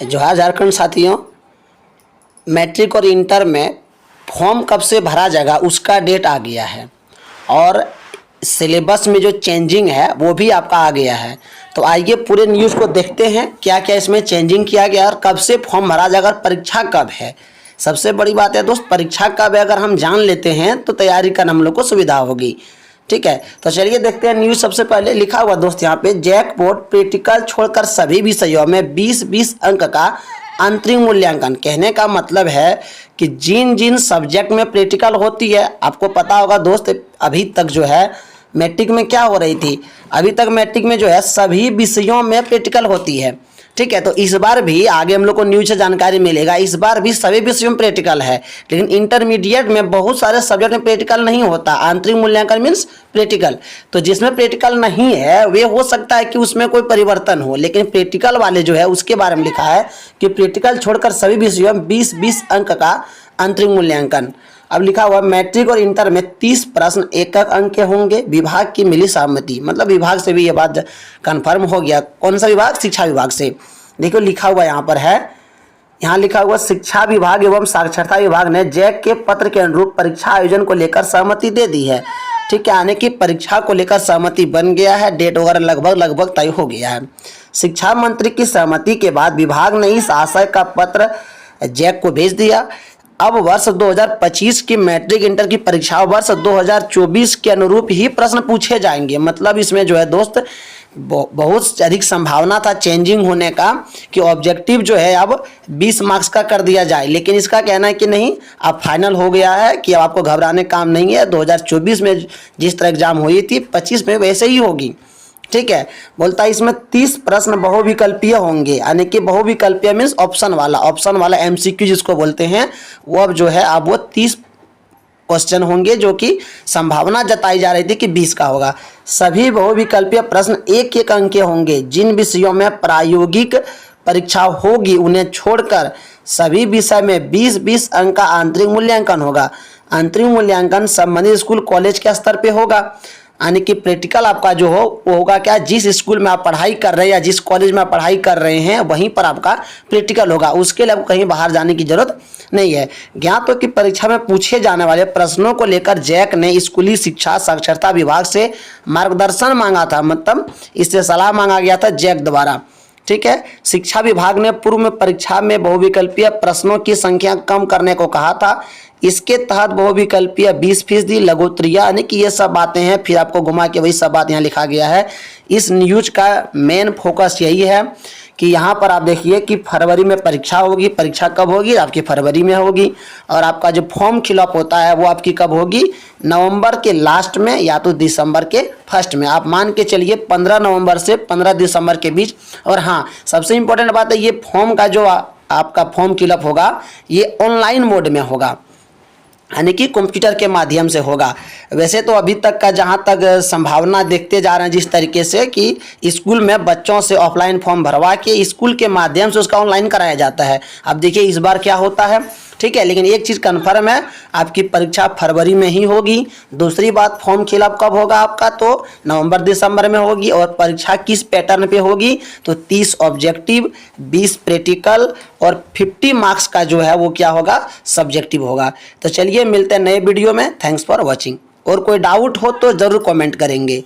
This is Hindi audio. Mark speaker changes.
Speaker 1: जोहार झारखंड साथियों, मैट्रिक और इंटर में फॉर्म कब से भरा जाएगा उसका डेट आ गया है और सिलेबस में जो चेंजिंग है वो भी आपका आ गया है। तो आइए पूरे न्यूज़ को देखते हैं क्या क्या इसमें चेंजिंग किया गया और कब से फॉर्म भरा जाएगा और परीक्षा कब है। सबसे बड़ी बात है दोस्त, परीक्षा कब है अगर हम जान लेते हैं तो तैयारी करना हम लोग को सुविधा होगी। ठीक है, तो चलिए देखते हैं न्यूज़। सबसे पहले लिखा हुआ दोस्त यहाँ पे, जैक बोर्ड प्रैक्टिकल छोड़कर सभी विषयों में 20-20 अंक का अंतरिम मूल्यांकन। कहने का मतलब है कि जिन जिन सब्जेक्ट में प्रैक्टिकल होती है, आपको पता होगा दोस्त, अभी तक जो है मैट्रिक में क्या हो रही थी, अभी तक मैट्रिक में जो है सभी विषयों में प्रैक्टिकल होती है। ठीक है, तो इस बार भी आगे हम लोग को न्यूज़ से जानकारी मिलेगा, इस बार भी सभी विषयों में प्रैक्टिकल है। लेकिन इंटरमीडिएट में बहुत सारे सब्जेक्ट में प्रैक्टिकल नहीं होता। आंतरिक मूल्यांकन मीन्स प्रैक्टिकल, तो जिसमें प्रैक्टिकल नहीं है वे हो सकता है कि उसमें कोई परिवर्तन हो, लेकिन प्रैक्टिकल वाले जो है उसके बारे में लिखा है कि प्रैक्टिकल छोड़कर सभी विषयों में 20-20 अंक का अंतरिम मूल्यांकन। अब लिखा हुआ मैट्रिक और इंटर में 30 प्रश्न एक अंक के होंगे। विभाग की मिली सहमति, मतलब विभाग से भी ये बात कंफर्म हो गया। कौन सा विभाग? शिक्षा विभाग से। देखो लिखा हुआ यहाँ पर है, यहाँ लिखा हुआ शिक्षा विभाग एवं साक्षरता विभाग ने जैक के पत्र के अनुरूप परीक्षा आयोजन को लेकर सहमति दे दी है। ठीक है, यानी कि परीक्षा को लेकर सहमति बन गया है, डेट वगैरह लगभग तय हो गया है। शिक्षा मंत्री की सहमति के बाद विभाग ने इस आशय का पत्र जैक को भेज दिया। अब वर्ष 2025 की मैट्रिक इंटर की परीक्षा वर्ष 2024 के अनुरूप ही प्रश्न पूछे जाएंगे। मतलब इसमें जो है दोस्त बहुत अधिक संभावना था चेंजिंग होने का कि ऑब्जेक्टिव जो है अब 20 मार्क्स का कर दिया जाए, लेकिन इसका कहना है कि नहीं, अब फाइनल हो गया है कि अब आपको घबराने काम नहीं है। 2024 में जिस तरह एग्जाम हुई थी 25 में वैसे ही होगी। ठीक है, बोलता है इसमें 30 प्रश्न बहुविकल्पीय होंगे, यानी कि बहुविकल्पीय मीन्स ऑप्शन वाला एमसीक्यू जिसको बोलते हैं, वो अब जो है अब वो 30 क्वेश्चन होंगे, जो कि संभावना जताई जा रही थी कि 20 का होगा। सभी बहुविकल्पीय प्रश्न एक एक अंक के होंगे। जिन विषयों में प्रायोगिक परीक्षा होगी उन्हें छोड़कर सभी विषय में 20-20 अंक का आंतरिक मूल्यांकन होगा। आंतरिक मूल्यांकन संबंधित स्कूल कॉलेज के स्तर पे होगा, यानी कि प्रैक्टिकल आपका जो हो वो होगा क्या, जिस स्कूल में आप पढ़ाई कर रहे हैं या जिस कॉलेज में आप पढ़ाई कर रहे हैं वहीं पर आपका प्रैक्टिकल होगा। उसके लिए आपको कहीं बाहर जाने की जरूरत नहीं है। ज्ञात हो कि परीक्षा में पूछे जाने वाले प्रश्नों को लेकर जैक ने स्कूली शिक्षा साक्षरता विभाग से मार्गदर्शन मांगा था, मतलब इससे सलाह मांगा गया था जैक द्वारा। ठीक है, शिक्षा विभाग ने पूर्व में परीक्षा में बहुविकल्पीय प्रश्नों की संख्या कम करने को कहा था। इसके तहत बहुविकल्पीय 20% लघुत्तरीय, यानी कि ये सब बातें हैं, फिर आपको घुमा के वही सब बात यहाँ लिखा गया है। इस न्यूज का मेन फोकस यही है कि यहाँ पर आप देखिए कि फरवरी में परीक्षा होगी। परीक्षा कब होगी? आपकी फरवरी में होगी। और आपका जो फॉर्म फिलअप होता है वो आपकी कब होगी? नवंबर के लास्ट में या तो दिसंबर के फर्स्ट में। आप मान के चलिए 15 नवंबर से 15 दिसंबर के बीच। और हाँ, सबसे इम्पोर्टेंट बात है, ये फॉर्म का जो आपका फॉर्म फिलअप होगा ये ऑनलाइन मोड में होगा, यानी कि कंप्यूटर के माध्यम से होगा। वैसे तो अभी तक का जहां तक संभावना देखते जा रहे हैं जिस तरीके से कि स्कूल में बच्चों से ऑफलाइन फॉर्म भरवा के स्कूल के माध्यम से उसका ऑनलाइन कराया जाता है। अब देखिए इस बार क्या होता है। ठीक है, लेकिन एक चीज़ कन्फर्म है, आपकी परीक्षा फरवरी में ही होगी। दूसरी बात, फॉर्म फिलअप कब होगा आपका? तो नवंबर दिसंबर में होगी। और परीक्षा किस पैटर्न पे होगी? तो 30 ऑब्जेक्टिव, 20 प्रैक्टिकल और 50 मार्क्स का जो है वो क्या होगा? सब्जेक्टिव होगा। तो चलिए मिलते हैं नए वीडियो में। Thanks for watching. और कोई डाउट हो तो ज़रूर कमेंट करेंगे।